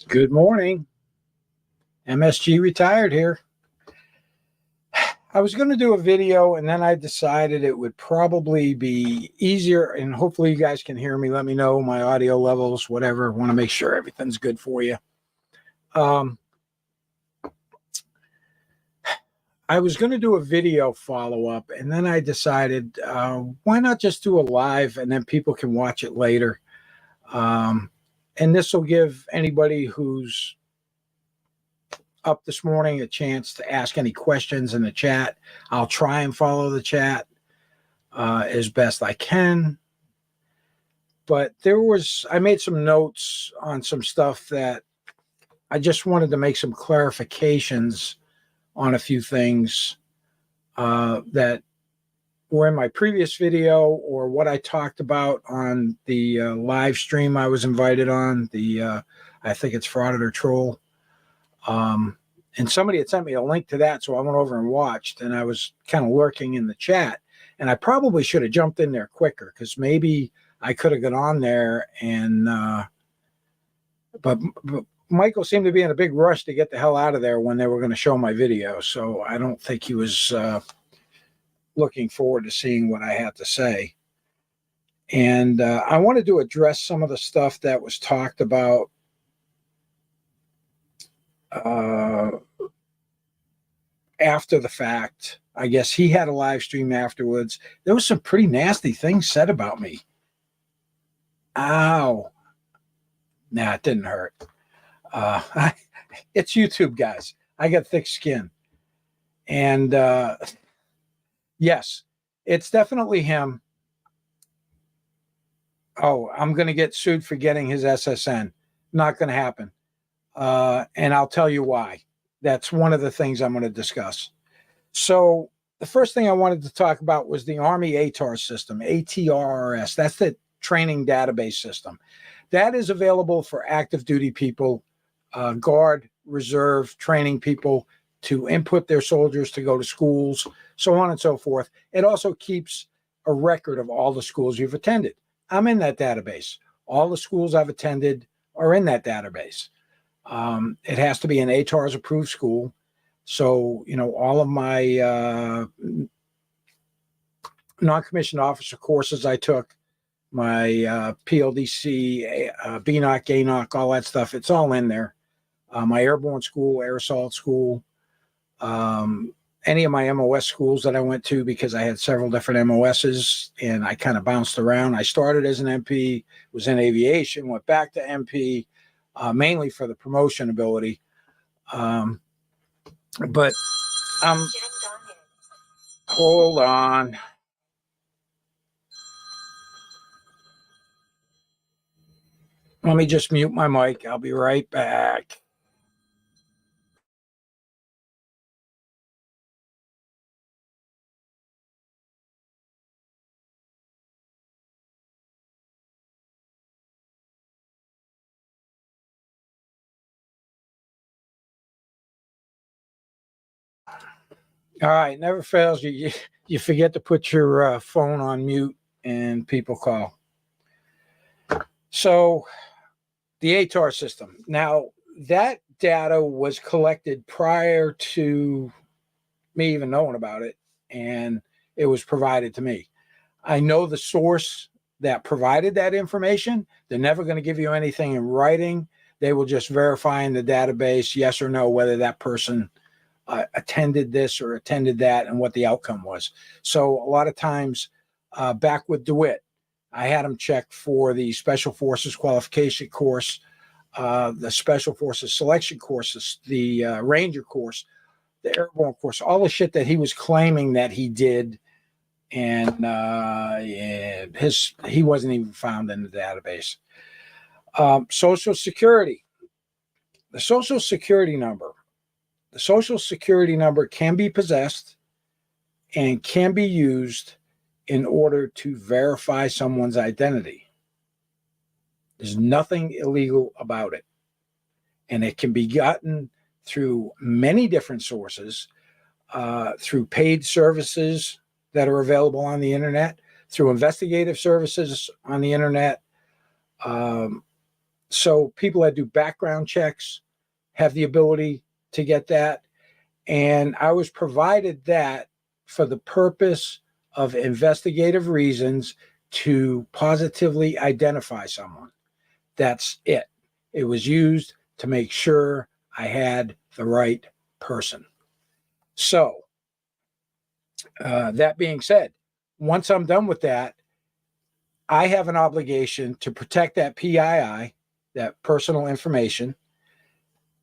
Good morning. MSG retired here. I was going to do a video and then I decided it would probably be easier, and hopefully you guys can hear me. Let me know my audio levels, whatever. I want to make sure everything's good for you. I was going to do a video follow-up and then I decided why not just do a live and then people can watch it later. And this will give anybody who's up this morning a chance to ask any questions in the chat. I'll try and follow the chat as best I can. But I made some notes on some stuff that I just wanted to make some clarifications on a few things that were in my previous video or what I talked about on the live stream I was invited on, I think it's Fraud or Troll. And somebody had sent me a link to that, so I went over and watched, and I was kind of lurking in the chat. And I probably should have jumped in there quicker because maybe I could have got on there and but Michael seemed to be in a big rush to get the hell out of there when they were going to show my video. So I don't think he was looking forward to seeing what I had to say. And I wanted to address some of the stuff that was talked about after the fact. I guess he had a live stream afterwards. There was some pretty nasty things said about me. Ow. Nah, it didn't hurt. It's YouTube, guys. I got thick skin. And yes, it's definitely him. Oh, I'm going to get sued for getting his SSN. Not going to happen. And I'll tell you why. That's one of the things I'm going to discuss. So the first thing I wanted to talk about was the Army ATAR system, ATRRS. That's the training database system. That is available for active duty people, Guard, Reserve, training people to input their soldiers to go to schools, so on and so forth. It also keeps a record of all the schools you've attended. I'm in that database. All the schools I've attended are in that database. It has to be an ATARS approved school. So, all of my non-commissioned officer courses I took, my PLDC, BNOC, GANOC, all that stuff, it's all in there. My airborne school, air assault school, any of my MOS schools that I went to, because I had several different MOSs and I kind of bounced around. I started as an MP, was in aviation, went back to MP, mainly for the promotion ability. But hold on. Let me just mute my mic. I'll be right back. All right, never fails. You forget to put your phone on mute and people call. So the ATAR system. Now, that data was collected prior to me even knowing about it, and it was provided to me. I know the source that provided that information. They're never going to give you anything in writing. They will just verify in the database, yes or no, whether that person attended this or attended that and what the outcome was. So a lot of times back with DeWitt, I had him check for the Special Forces qualification course, the Special Forces selection courses, the Ranger course, the Airborne course, all the shit that he was claiming that he did. And he wasn't even found in the database. Social Security, the Social Security number. The Social Security number can be possessed and can be used in order to verify someone's identity. There's nothing illegal about it. And it can be gotten through many different sources, through paid services that are available on the internet, through investigative services on the internet. So people that do background checks have the ability to get that. And I was provided that for the purpose of investigative reasons to positively identify someone. That's it. It was used to make sure I had the right person. So, that being said, once I'm done with that, I have an obligation to protect that PII, that personal information.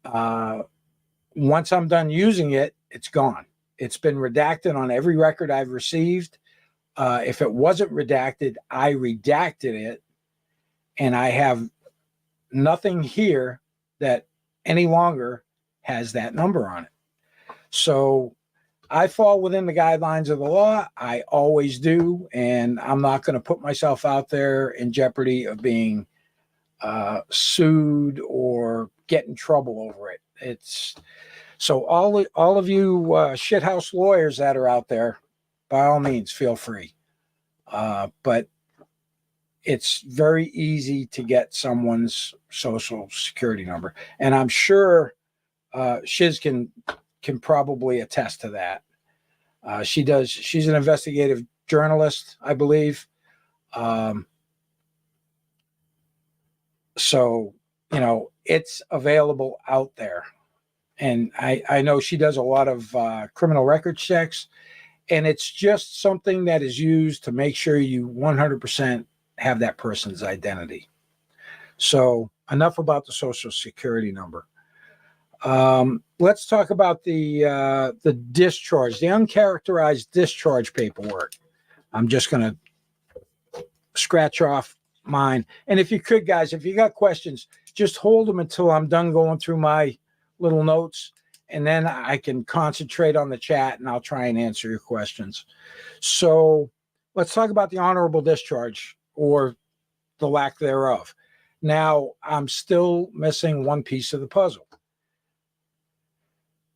Once I'm done using it, it's gone. It's been redacted on every record I've received. If it wasn't redacted, I redacted it, and I have nothing here that any longer has that number on it. So I fall within the guidelines of the law. I always do, and I'm not going to put myself out there in jeopardy of being sued or get in trouble over it. It's so all of you shithouse lawyers that are out there, by all means, feel free. But it's very easy to get someone's social security number, and I'm sure Shiz can probably attest to that. She does. She's an investigative journalist, I believe. So, it's available out there. And I know she does a lot of criminal record checks, and it's just something that is used to make sure you 100% have that person's identity. So enough about the social security number. Let's talk about the discharge, the uncharacterized discharge paperwork. I'm just going to scratch off mine. And if you could, guys, if you got questions, just hold them until I'm done going through my little notes, and then I can concentrate on the chat and I'll try and answer your questions. So let's talk about the honorable discharge, or the lack thereof. Now, I'm still missing one piece of the puzzle.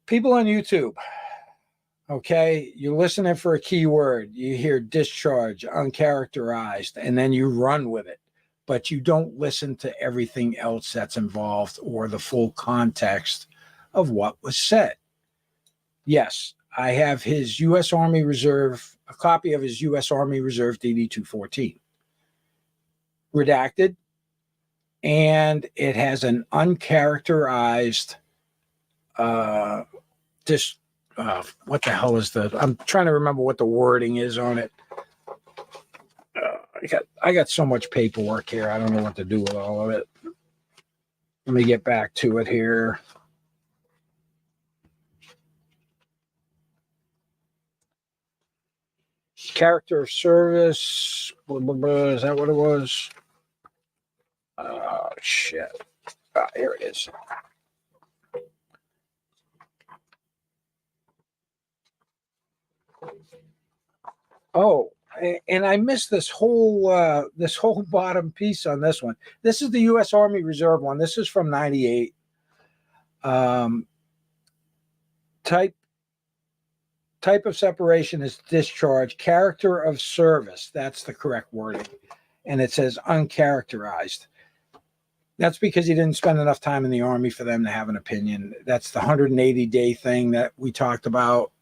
People on YouTube, okay, you're listening for a keyword. You hear discharge, uncharacterized, and then you run with it. But you don't listen to everything else that's involved or the full context of what was said. Yes, I have his U.S. Army Reserve, a copy of his U.S. Army Reserve DD-214, redacted, and it has an uncharacterized what the hell is I'm trying to remember what the wording is on it. I got so much paperwork here. I don't know what to do with all of it. Let me get back to it here. Character of service. Blah, blah, blah. Is that what it was? Oh, shit. Here it is. Oh, and I missed this whole bottom piece on this one. This is the U.S. Army Reserve one. This is from 98. Type of separation is discharge. Character of service, that's the correct wording. And it says uncharacterized. That's because he didn't spend enough time in the Army for them to have an opinion. That's the 180-day thing that we talked about.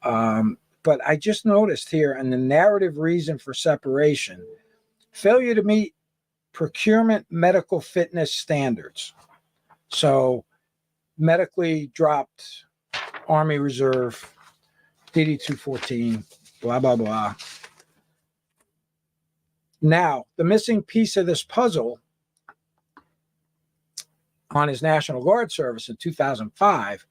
But I just noticed here in the narrative reason for separation, failure to meet procurement medical fitness standards. So medically dropped Army Reserve, DD-214, blah, blah, blah. Now, the missing piece of this puzzle on his National Guard service in 2005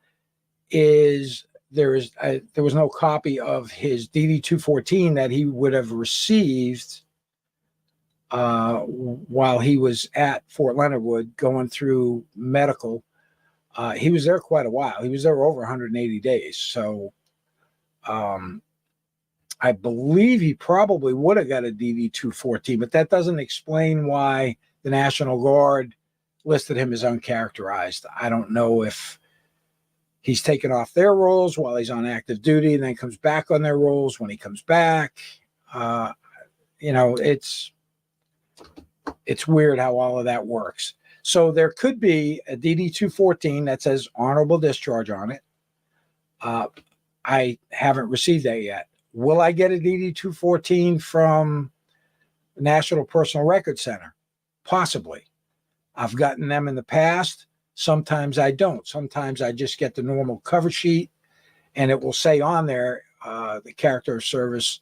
is there was no copy of his DD-214 that he would have received while he was at Fort Leonard Wood going through medical. He was there quite a while. He was there over 180 days. So I believe he probably would have got a DD-214, but that doesn't explain why the National Guard listed him as uncharacterized. I don't know if he's taken off their rolls while he's on active duty and then comes back on their rolls when he comes back. It's weird how all of that works. So there could be a DD-214 that says honorable discharge on it. I haven't received that yet. Will I get a DD-214 from the National Personal Record Center? Possibly. I've gotten them in the past. Sometimes I don't. Sometimes I just get the normal cover sheet, and it will say on there the character of service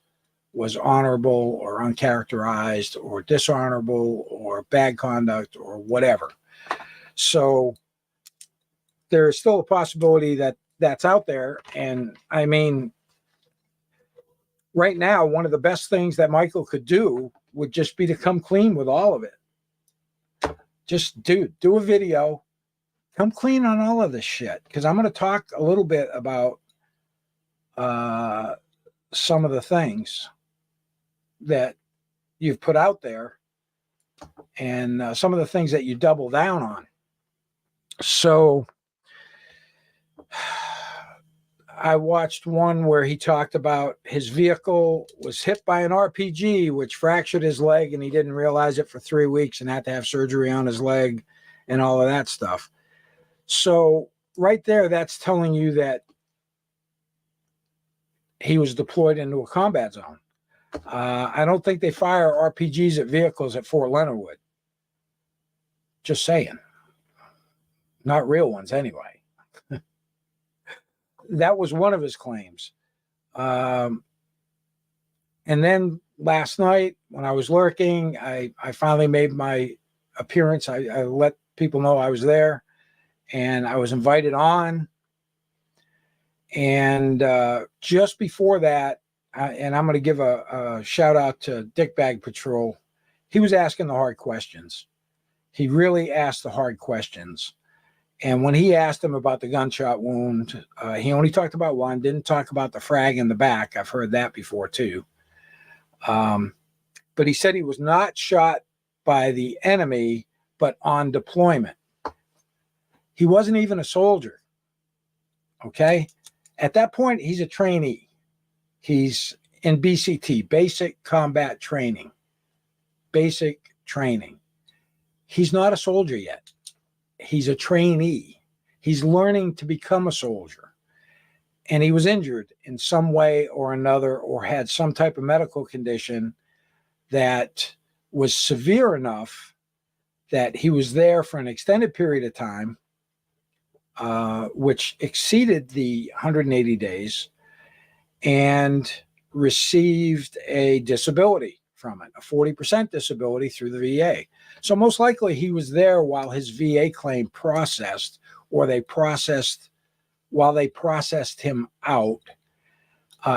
was honorable or uncharacterized or dishonorable or bad conduct or whatever. So there is still a possibility that that's out there. And I mean, right now, one of the best things that Michael could do would just be to come clean with all of it. Just do a video, come clean on all of this shit. Because I'm going to talk a little bit about some of the things that you've put out there and some of the things that you double down on. So I watched one where he talked about his vehicle was hit by an RPG, which fractured his leg, and he didn't realize it for 3 weeks and had to have surgery on his leg and all of that stuff. So right there, that's telling you that he was deployed into a combat zone. I don't think they fire RPGs at vehicles at Fort Leonard Wood. Just saying. Not real ones anyway. That was one of his claims. And then last night when I was lurking, I finally made my appearance. I let people know I was there, and I was invited on. And just before that, and I'm going to give a shout out to Dickbag Patrol. He was asking the hard questions. He really asked the hard questions. And when he asked him about the gunshot wound, he only talked about one, didn't talk about the frag in the back. I've heard that before too. But he said he was not shot by the enemy, but on deployment. He wasn't even a soldier. Okay? At that point, he's a trainee. He's in BCT, Basic Combat Training. Basic training. He's not a soldier yet. He's a trainee. He's learning to become a soldier. And he was injured in some way or another, or had some type of medical condition that was severe enough that he was there for an extended period of time, which exceeded the 180 days, and received a disability from it, a 40% disability through the VA. So most likely he was there while his VA claim processed, or while they processed him out.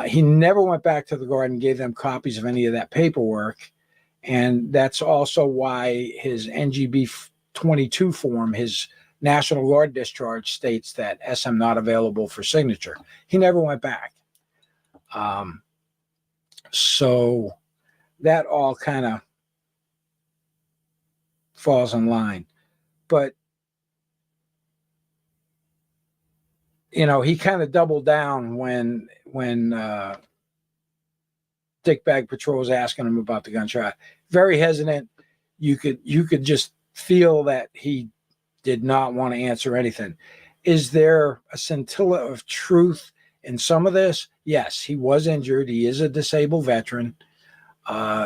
He never went back to the Guard and gave them copies of any of that paperwork. And that's also why his NGB 22 form, his National Guard discharge, states that SM not available for signature. He never went back. So that all kind of falls in line. But, you know, he kind of doubled down when Dickbag Patrol was asking him about the gunshot. Very hesitant. You could just feel that he did not want to answer anything. Is there a scintilla of truth in some of this? Yes, he was injured. He is a disabled veteran.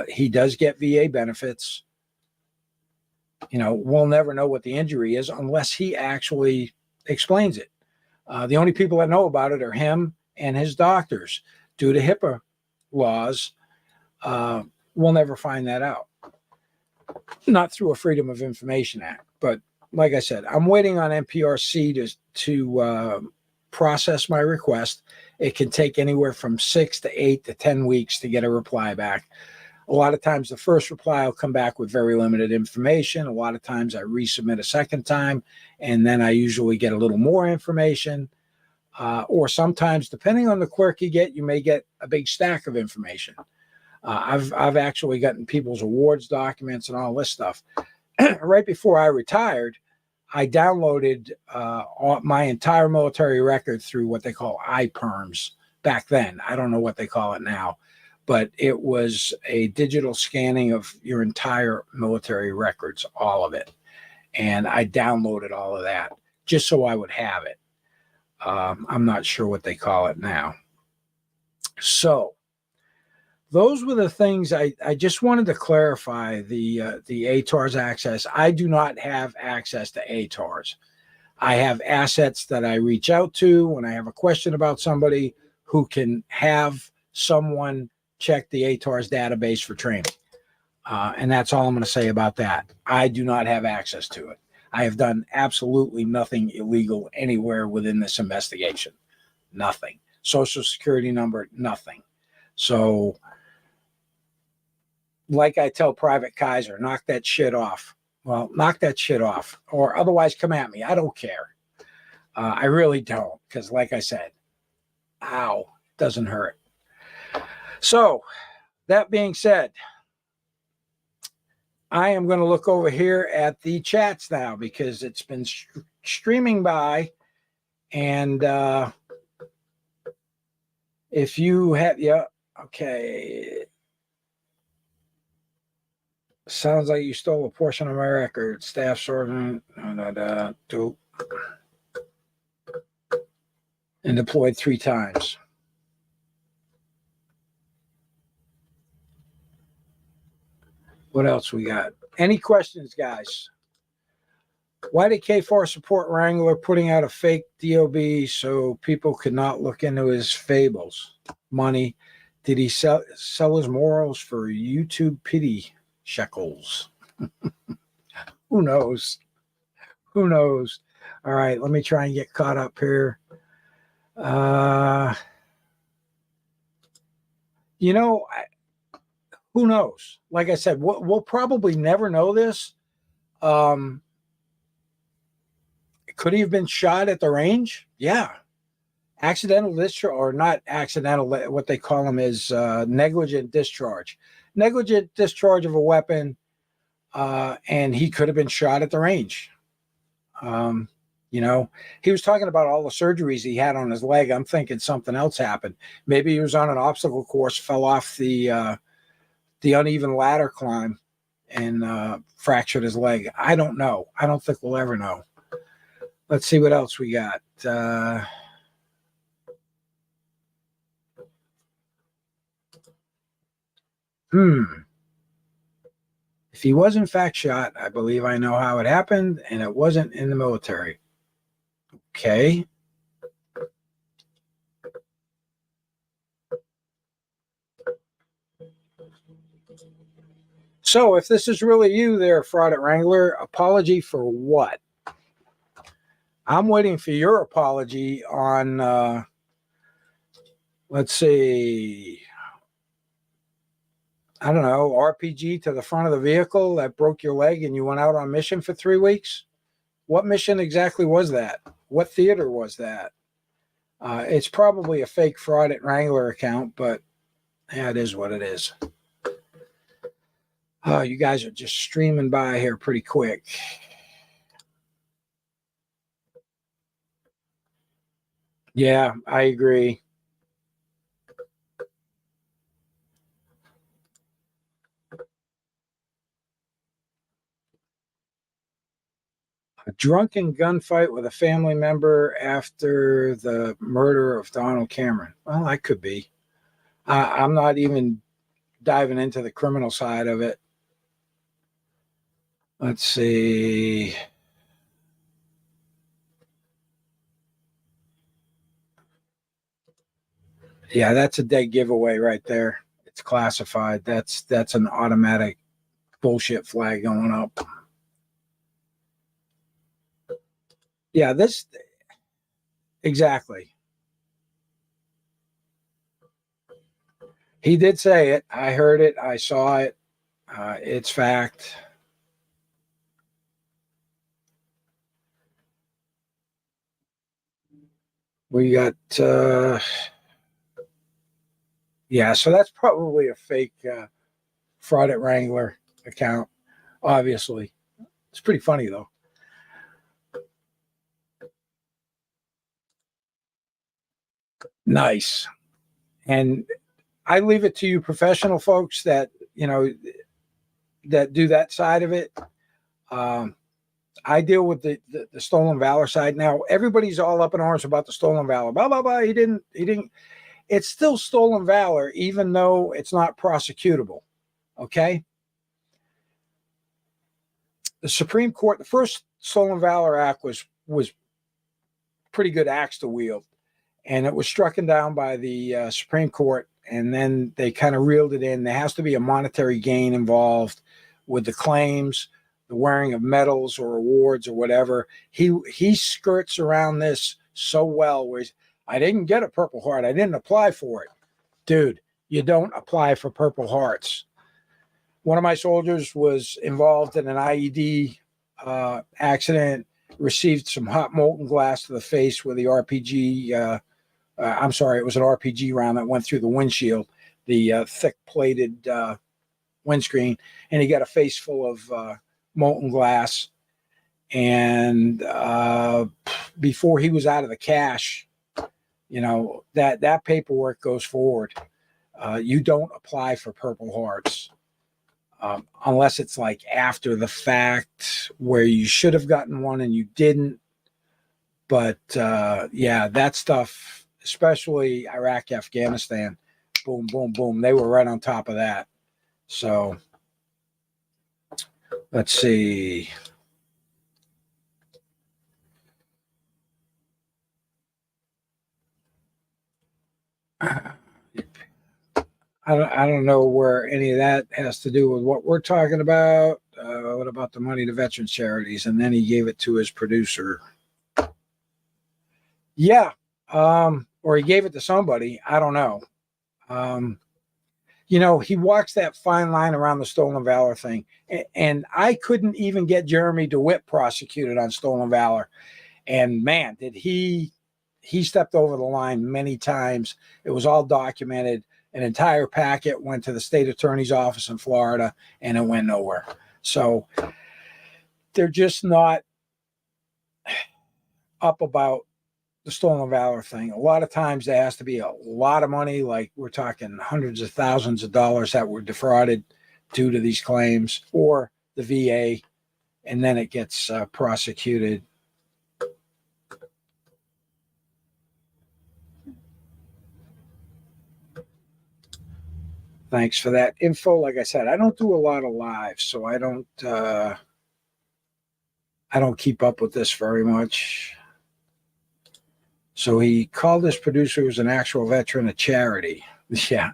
He does get VA benefits. You know, we'll never know what the injury is unless he actually explains it. The only people that know about it are him and his doctors. Due to HIPAA laws, we'll never find that out. Not through a Freedom of Information Act. But like I said, I'm waiting on NPRC to process my request. It can take anywhere from 6 to 8 to 10 weeks to get a reply back. A lot of times the first reply will come back with very limited information. A lot of times I resubmit a second time, and then I usually get a little more information. Or sometimes, depending on the clerk you get, you may get a big stack of information. I've actually gotten people's awards documents and all this stuff. Right before I retired, I downloaded my entire military record through what they call iPerms back then. I don't know what they call it now, but it was a digital scanning of your entire military records, all of it. and I downloaded all of that just so I would have it. I'm not sure what they call it now. So those were the things I just wanted to clarify. The ATARS access. I do not have access to ATARS. I have assets that I reach out to when I have a question about somebody who can have someone check the ATARS database for training. And that's all I'm going to say about that. I do not have access to it. I have done absolutely nothing illegal anywhere within this investigation. Nothing. Social security number, nothing. So, like I tell Pvt Kiser, knock that shit off. Well, knock that shit off, or otherwise come at me. I don't care. I really don't, because like I said, ow, it doesn't hurt. So, that being said, I am going to look over here at the chats now because it's been streaming by. And if you have, yeah, okay. Sounds like you stole a portion of my record. Staff sergeant, and deployed 3 times. What else we got? Any questions, guys? Why did K4 support Wrangler putting out a fake DOB so people could not look into his fables? Money. Did he sell his morals for YouTube pity shekels? Who knows? Who knows? All right, let me try and get caught up here. Who knows? Like I said, we'll probably never know this. Could he have been shot at the range? Yeah. Accidental discharge, or not accidental, what they call them is negligent discharge. Negligent discharge of a weapon, and he could have been shot at the range. He was talking about all the surgeries he had on his leg. I'm thinking something else happened. Maybe he was on an obstacle course, fell off the uneven ladder climb, and fractured his leg. I don't know. I don't think we'll ever know. Let's see what else we got. If he was in fact shot, I believe I know how it happened, and it wasn't in the military. Okay. So if this is really you there, Fraud at Wrangler, apology for what? I'm waiting for your apology on, let's see, I don't know, RPG to the front of the vehicle that broke your leg and you went out on mission for 3 weeks? What mission exactly was that? What theater was that? It's probably a fake Fraud at Wrangler account, but yeah, it is what it is. Oh, you guys are just streaming by here pretty quick. Yeah, I agree. A drunken gunfight with a family member after the murder of Donald Cameron. Well, that could be. I'm not even diving into the criminal side of it. Let's see. Yeah, that's a dead giveaway right there. It's classified. That's an automatic bullshit flag going up. Yeah, this exactly. He did say it. I heard it. I saw it. It's fact. We got, yeah, so that's probably a fake Fraud at Wrangler account, obviously. It's pretty funny, though. Nice. And I leave it to you professional folks that, that do that side of it. I deal with the stolen valor side. Now everybody's all up in arms about the stolen valor. Blah blah blah. He didn't. It's still stolen valor, even though it's not prosecutable. Okay. The Supreme Court, the first Stolen Valor Act was pretty good axe to wield, and it was struck down by the Supreme Court, and then they kind of reeled it in. There has to be a monetary gain involved with the claims, the wearing of medals or awards or whatever. He skirts around this so well. Where I didn't get a Purple Heart. I didn't apply for it, dude. You don't apply for Purple Hearts. One of my soldiers was involved in an IED accident, received some hot molten glass to the face with the RPG. I'm sorry, it was an RPG round that went through the windshield, the thick plated windscreen, and he got a face full of molten glass. And before he was out of the cache, that paperwork goes forward. You don't apply for Purple Hearts. Unless it's like after the fact where you should have gotten one and you didn't. But that stuff, especially Iraq, Afghanistan, boom, boom, boom. They were right on top of that. So let's see. I don't know where any of that has to do with what we're talking about. What about the money to veterans charities? And then he gave it to his producer. Yeah. Or he gave it to somebody. I don't know. He walks that fine line around the stolen valor thing. And I couldn't even get Jeremy DeWitt prosecuted on stolen valor. And man, did he stepped over the line many times. It was all documented. An entire packet went to the state attorney's office in Florida, and it went nowhere. So they're just not up about the stolen valor thing. A lot of times there has to be a lot of money, like we're talking hundreds of thousands of dollars that were defrauded due to these claims, or the VA, and then it gets prosecuted. Thanks for that info. Like I said, I don't do a lot of lives, so I don't keep up with this very much. So he called his producer, who's an actual veteran, a charity. Yeah.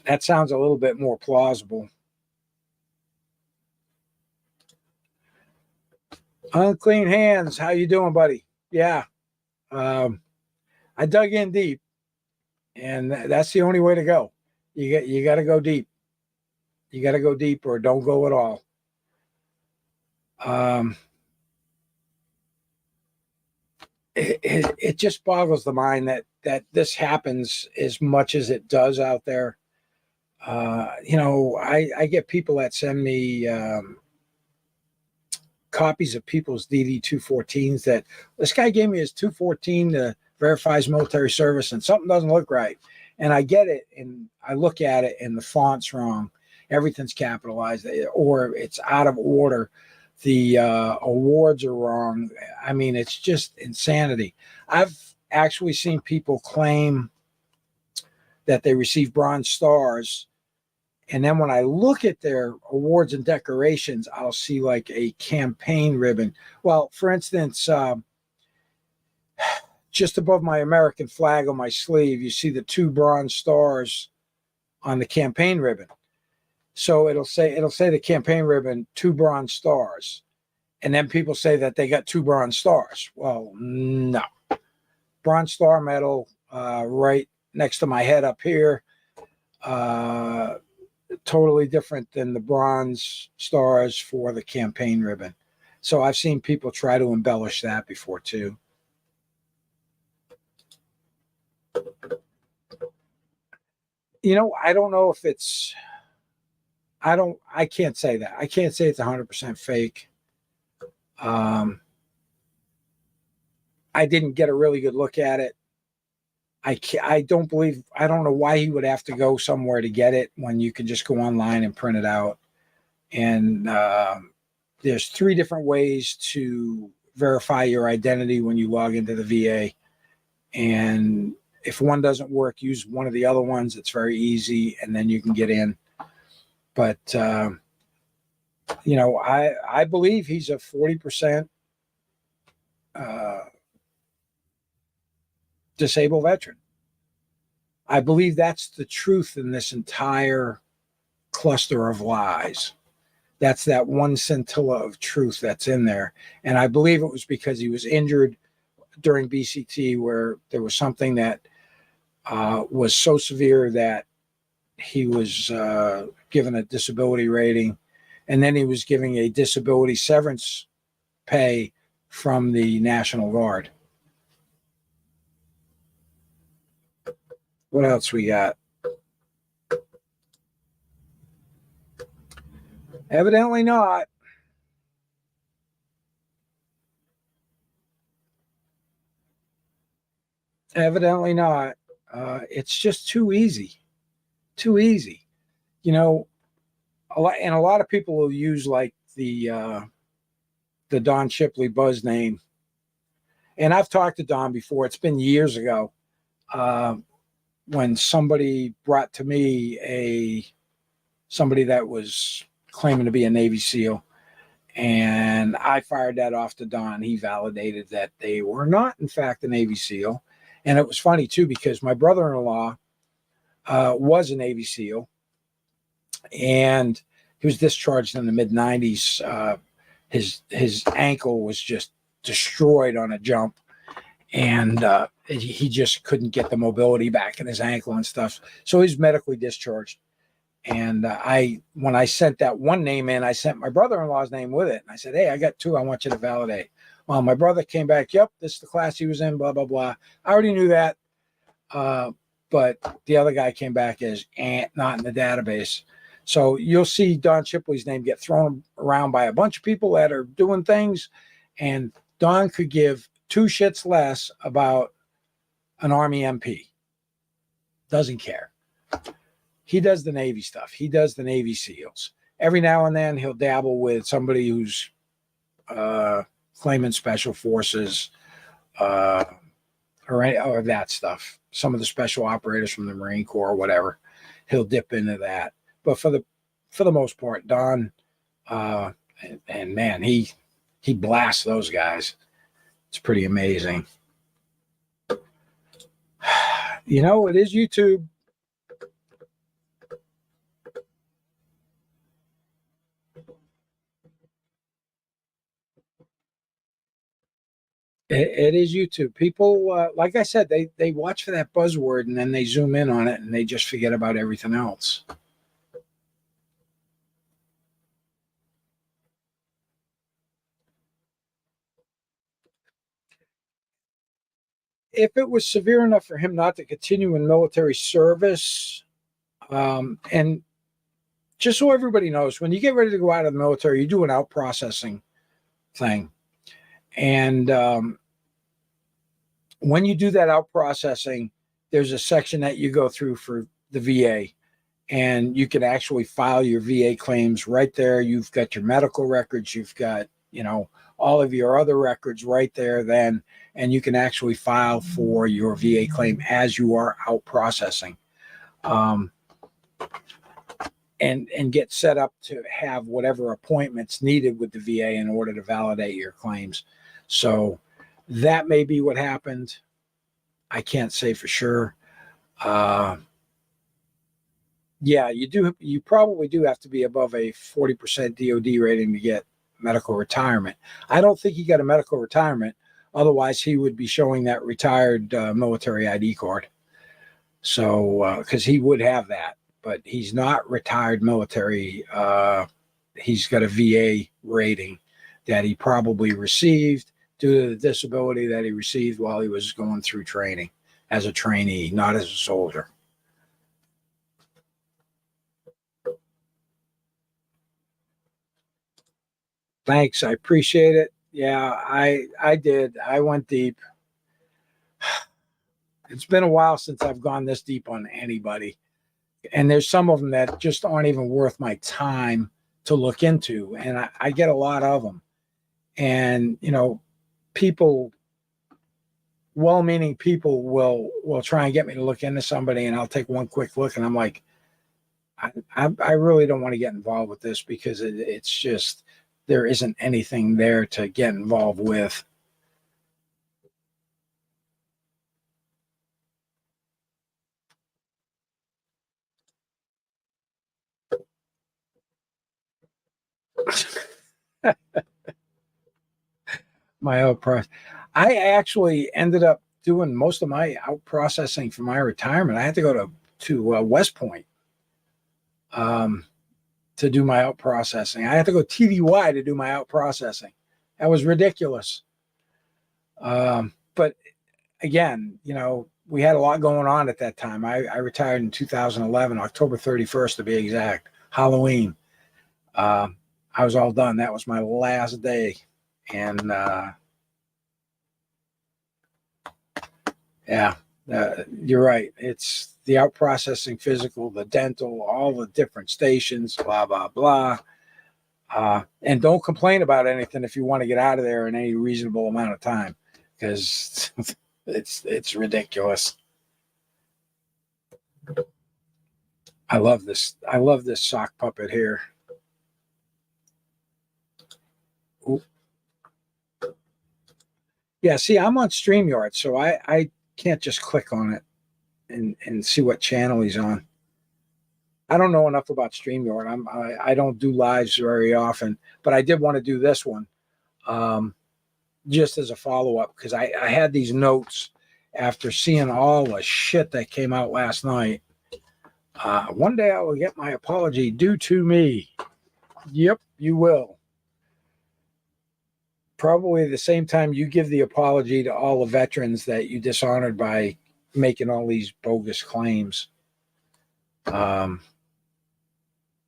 That sounds a little bit more plausible. Unclean Hands, how you doing, buddy? Yeah. I dug in deep. And that's the only way to go. You got to go deep. You got to go deep, or don't go at all. It just boggles the mind that this happens as much as it does out there. I get people that send me copies of people's DD-214s that this guy gave me his 214 to verifies military service, and something doesn't look right. And I get it, and I look at it, and the font's wrong. Everything's capitalized, or it's out of order. The awards are wrong. I mean, it's just insanity. I've actually seen people claim that they received Bronze Stars, and then when I look at their awards and decorations, I'll see like a campaign ribbon. Well, for instance, just above my American flag on my sleeve, you see the 2 Bronze Stars on the campaign ribbon. So it'll say the campaign ribbon, 2 Bronze Stars. And then people say that they got 2 Bronze Stars. Well, no. Bronze Star medal right next to my head up here. Totally different than the Bronze Stars for the campaign ribbon. So I've seen people try to embellish that before too. I don't know if it's, I can't say that. I can't say it's 100% fake. I didn't get a really good look at it. I don't know why he would have to go somewhere to get it when you can just go online and print it out. And there's 3 different ways to verify your identity when you log into the VA. And if one doesn't work, use one of the other ones. It's very easy, and then you can get in. But I believe he's a 40% disabled veteran. I believe that's the truth in this entire cluster of lies. That's that one scintilla of truth that's in there. And I believe it was because he was injured during BCT, where there was something that was so severe that he was given a disability rating, and then he was giving a disability severance pay from the National Guard. What else we got? Evidently not. Evidently not. It's just too easy. Too easy. You know, a lot of people will use like the Don Shipley Buzz name. And I've talked to Don before. It's been years ago when somebody brought to me somebody that was claiming to be a Navy SEAL. And I fired that off to Don. He validated that they were not, in fact, a Navy SEAL. And it was funny, too, because my brother-in-law was a Navy SEAL. And he was discharged in the mid-90s. His ankle was just destroyed on a jump. And he just couldn't get the mobility back in his ankle and stuff. So he's medically discharged. And when I sent that one name in, I sent my brother-in-law's name with it. And I said, hey, I got 2 I want you to validate. Well, my brother came back, yep, this is the class he was in, blah, blah, blah. I already knew that. But the other guy came back as not in the database. So you'll see Don Shipley's name get thrown around by a bunch of people that are doing things. And Don could give 2 shits less about an Army MP. Doesn't care. He does the Navy stuff. He does the Navy SEALs. Every now and then he'll dabble with somebody who's claiming special forces or that stuff. Some of the special operators from the Marine Corps or whatever. He'll dip into that. But for the most part, Don and man, he blasts those guys. It's pretty amazing. You know, it is YouTube. It is YouTube. People, like I said, they watch for that buzzword and then they zoom in on it and they just forget about everything else. If it was severe enough for him not to continue in military service, and just so everybody knows, when you get ready to go out of the military, you do an out processing thing. And when you do that out processing, there's a section that you go through for the VA, and you can actually file your VA claims right there. You've got your medical records, you've got, all of your other records right there then, and you can actually file for your VA claim as you are out processing. And get set up to have whatever appointments needed with the VA in order to validate your claims. So that may be what happened. I can't say for sure. Yeah, you probably do have to be above a 40% DOD rating to get medical retirement. I don't think he got a medical retirement. Otherwise, he would be showing that retired military ID card. So, because he would have that. But he's not retired military. He's got a VA rating that he probably received due to the disability that he received while he was going through training as a trainee, not as a soldier. Thanks. I appreciate it. Yeah, I did. I went deep. It's been a while since I've gone this deep on anybody. And there's some of them that just aren't even worth my time to look into, and I get a lot of them. And people, well-meaning people, will try and get me to look into somebody, and I'll take one quick look, and I'm like, I really don't want to get involved with this because it's just there isn't anything there to get involved with. My out process. I actually ended up doing most of my out processing for my retirement. I had to go to West Point to do my out processing. I had to go TDY to do my out processing. That was ridiculous. But again, we had a lot going on at that time. I retired in 2011, October 31st to be exact, Halloween. I was all done. That was my last day. And yeah, you're right. It's the out processing, physical, the dental, all the different stations, blah, blah, blah. And don't complain about anything if you want to get out of there in any reasonable amount of time, because it's ridiculous. I love this. I love this sock puppet here. Ooh. Yeah, see, I'm on StreamYard, so I can't just click on it and see what channel he's on. I don't know enough about StreamYard. I don't do lives very often, but I did want to do this one just as a follow-up, because I had these notes after seeing all the shit that came out last night. One day I will get my apology due to me. Yep, you will. Probably the same time you give the apology to all the veterans that you dishonored by making all these bogus claims.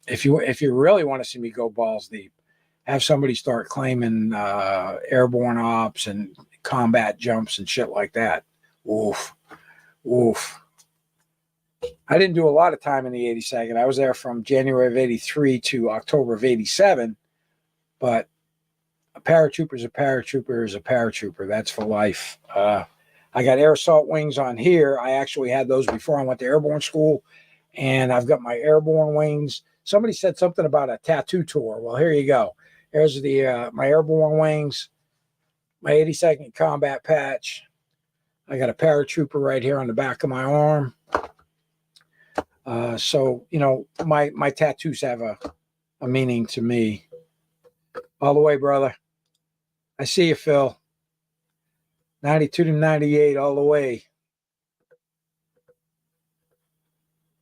If you really want to see me go balls deep, have somebody start claiming airborne ops and combat jumps and shit like that. Oof. I didn't do a lot of time in the 82nd. I was there from January of 83 to October of 87, but a paratrooper is a paratrooper is a paratrooper. That's for life. I got air assault wings on here. I actually had those before I went to airborne school, and I've got my airborne wings. Somebody said something about a tattoo tour. Well, here you go. There's my airborne wings, my 82nd combat patch. I got a paratrooper right here on the back of my arm. So my tattoos have a meaning to me. All the way, brother. I see you, Phil. 92 to 98, all the way.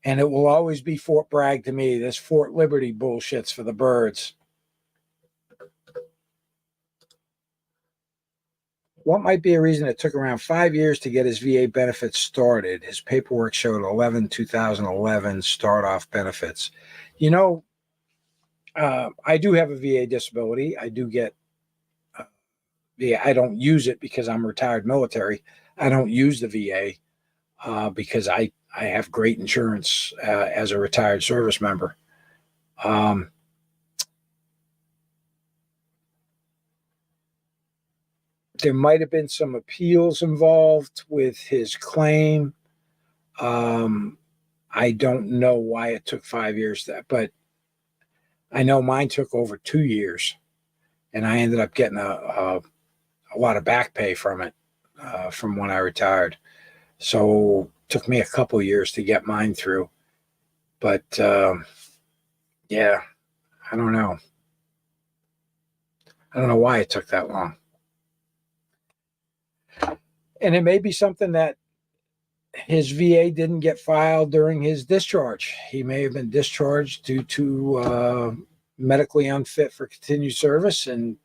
And it will always be Fort Bragg to me. This Fort Liberty bullshit's for the birds. What might be a reason it took around 5 years to get his VA benefits started? His paperwork showed 2011 start-off benefits. I do have a VA disability. I do get I don't use it because I'm retired military. I don't use the VA because I have great insurance as a retired service member. There might have been some appeals involved with his claim. I don't know why it took 5 years, but I know mine took over 2 years, and I ended up getting a lot of back pay from it from when I retired. So it took me a couple years to get mine through. But yeah, I don't know. I don't know why it took that long. And it may be something that his VA didn't get filed during his discharge. He may have been discharged due to medically unfit for continued service, and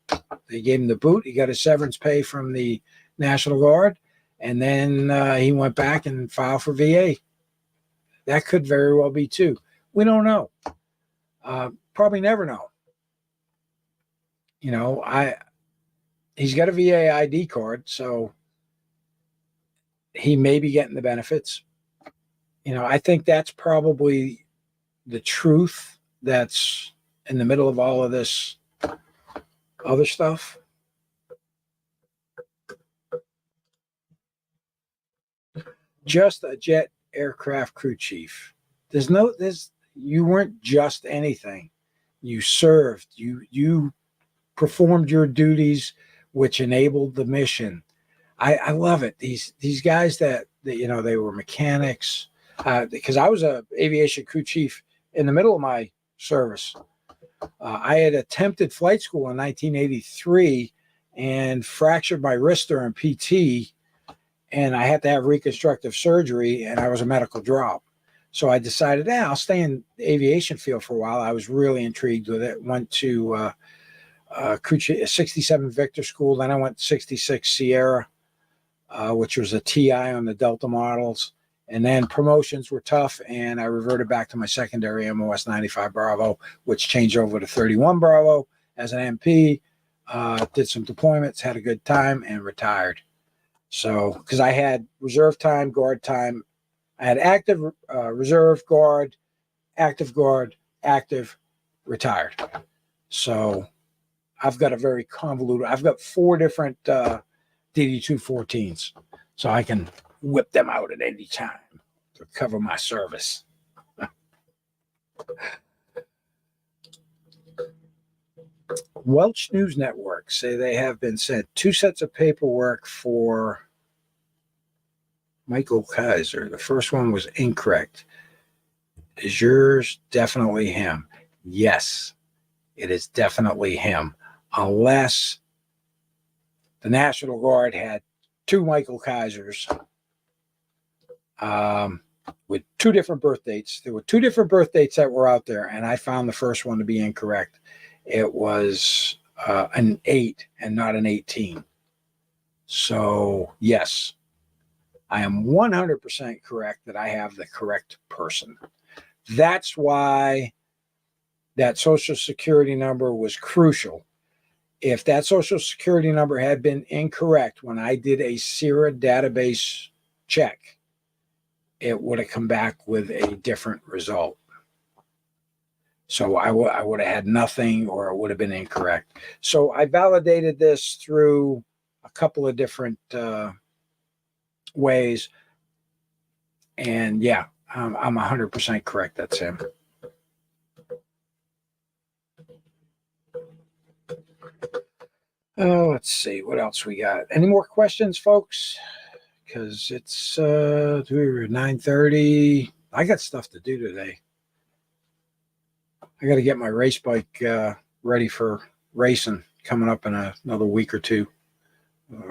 they gave him the boot. He got his severance pay from the National Guard, and then he went back and filed for VA. That could very well be too. We don't know. Probably never know. He's got a VA ID card, so he may be getting the benefits. I think that's probably the truth that's in the middle of all of this other stuff. Just a jet aircraft crew chief. You weren't just anything. You served. You performed your duties, which enabled the mission. I love it. These guys that they were mechanics, because I was a aviation crew chief in the middle of my service. I had attempted flight school in 1983 and fractured my wrist during PT, and I had to have reconstructive surgery, and I was a medical drop. So I decided, I'll stay in the aviation field for a while. I was really intrigued with it. Went to crew 67 Victor School. Then I went 66 Sierra, which was a TI on the Delta models. And then promotions were tough, and I reverted back to my secondary MOS 95 Bravo, which changed over to 31 Bravo as an MP. Did some deployments, had a good time, and retired. So, because I had reserve time, guard time, I had active, reserve, guard, active, retired. So, I've got a very convoluted. I've got 4 different DD-214s, so I can whip them out at any time to cover my service. Welch News Network say they have been sent 2 sets of paperwork for Michael Kiser. The first one was incorrect. Is yours definitely him? Yes, it is definitely him, unless the National Guard had 2 Michael Kisers with 2 different birth dates. There were 2 different birth dates that were out there, and I found the first one to be incorrect. It was an 8 and not an 18. So, yes, I am 100% correct that I have the correct person. That's why that Social Security number was crucial. If that Social Security number had been incorrect when I did a SIRA database check, it would have come back with a different result. So I would have had nothing, or it would have been incorrect. So I validated this through a couple of different ways. And yeah, I'm 100% correct. That's him. Oh, let's see what else we got. Any more questions, folks? Because it's 9:30. I got stuff to do today. I got to get my race bike ready for racing coming up in another week or 2.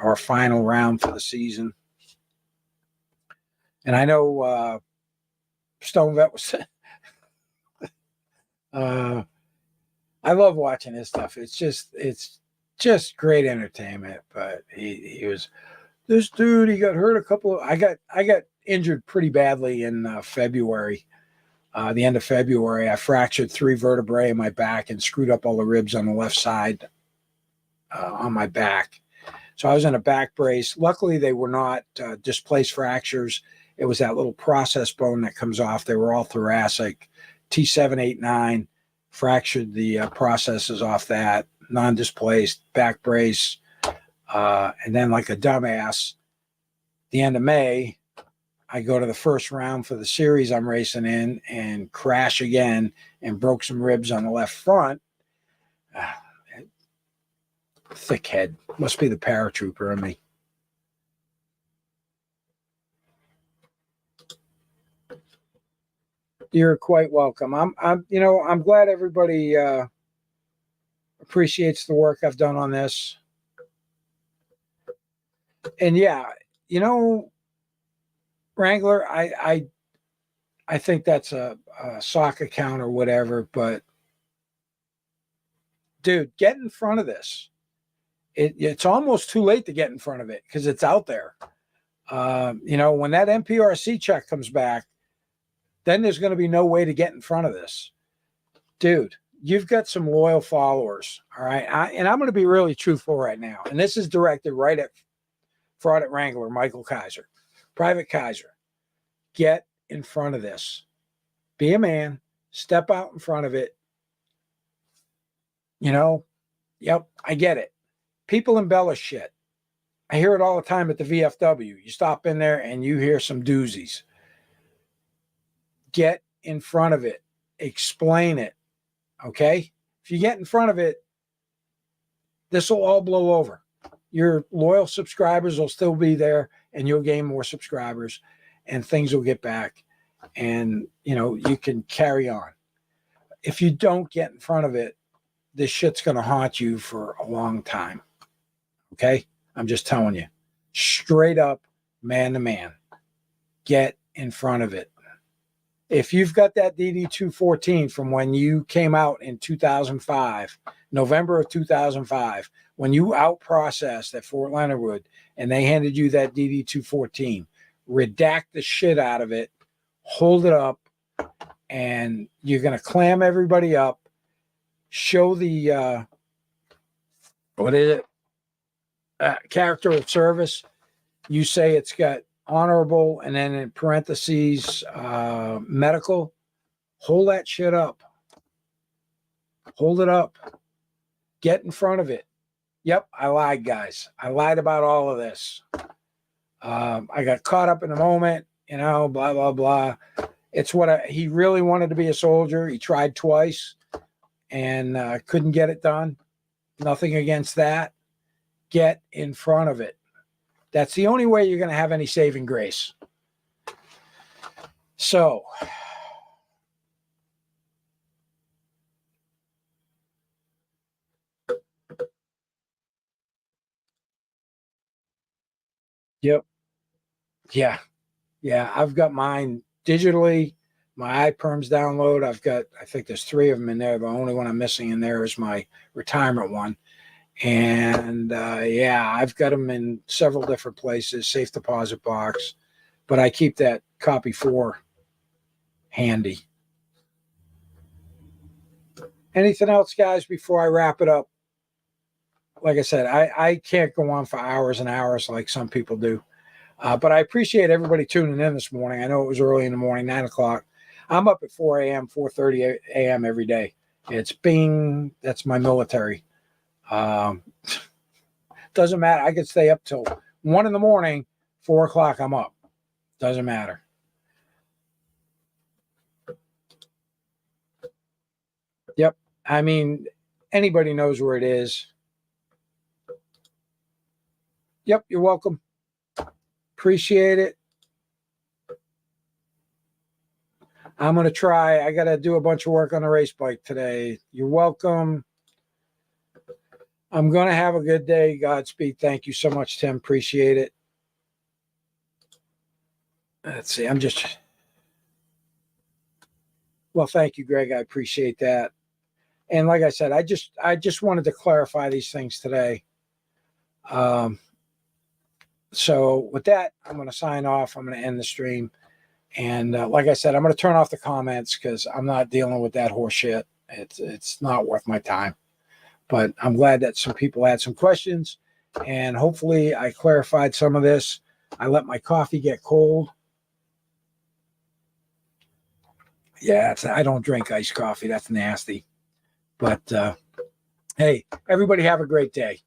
Our final round for the season. And I know Stone Vet was. I love watching his stuff. It's just great entertainment. But he was this dude. He got hurt a couple. I got injured pretty badly in February. The end of February, I fractured 3 vertebrae in my back and screwed up all the ribs on the left side on my back. So I was in a back brace. Luckily, they were not displaced fractures. It was that little process bone that comes off. They were all thoracic. T789 fractured the processes off that, non-displaced, back brace. And then like a dumbass, the end of May, I go to the first round for the series I'm racing in and crash again and broke some ribs on the left front. Thick head. Must be the paratrooper in me. You're quite welcome. I'm glad everybody appreciates the work I've done on this. And yeah, Wrangler, I think that's a sock account or whatever, but dude, get in front of this. It's almost too late to get in front of it because it's out there. When that MPRC check comes back, then there's going to be no way to get in front of this. Dude, you've got some loyal followers, all right? And I'm going to be really truthful right now. And this is directed right at Fraud at Wrangler, Michael Kiser. Private Kiser, get in front of this. Be a man. Step out in front of it. You know, yep, I get it. People embellish shit. I hear it all the time at the VFW. You stop in there and you hear some doozies. Get in front of it. Explain it. Okay? If you get in front of it, this will all blow over. Your loyal subscribers will still be there and you'll gain more subscribers and things will get back and, you know, you can carry on. If you don't get in front of it, this shit's going to haunt you for a long time. Okay? I'm just telling you. Straight up, man to man. Get in front of it. If you've got that DD214 from when you came out in 2005, November of 2005, when you out-processed at Fort Leonard Wood and they handed you that DD214, redact the shit out of it, hold it up, and you're going to clam everybody up, show the, what is it? Character of service. You say it's got honorable and then in parentheses, medical. Hold that shit up. Hold it up. Get in front of it. Yep, I lied, guys. I lied about all of this. I got caught up in the moment, you know, blah, blah, blah. It's what he really wanted to be a soldier. He tried twice and couldn't get it done. Nothing against that. Get in front of it. That's the only way you're going to have any saving grace. So, yep. Yeah. Yeah. I've got mine digitally. My iPerms download. I think there's 3 of them in there. The only one I'm missing in there is my retirement one. And yeah, I've got them in several different places, safe deposit box, but I keep that copy 4 handy. Anything else, guys, before I wrap it up? Like I said, I can't go on for hours and hours like some people do. But I appreciate everybody tuning in this morning. I know it was early in the morning, 9 o'clock. I'm up at 4 a.m., 4:30 a.m. every day. It's bing. That's my military. Doesn't matter. I could stay up till 1 in the morning, 4 o'clock, I'm up. Doesn't matter. Yep. I mean, anybody knows where it is. Yep. You're welcome. Appreciate it. I'm going to try. I got to do a bunch of work on the race bike today. You're welcome. I'm going to have a good day. Godspeed. Thank you so much, Tim. Appreciate it. Let's see. Well, thank you, Greg. I appreciate that. And like I said, I just wanted to clarify these things today. So with that, I'm going to sign off. I'm going to end the stream. And like I said, I'm going to turn off the comments because I'm not dealing with that horse shit. It's not worth my time. But I'm glad that some people had some questions. And hopefully I clarified some of this. I let my coffee get cold. Yeah, I don't drink iced coffee. That's nasty. But hey, everybody have a great day.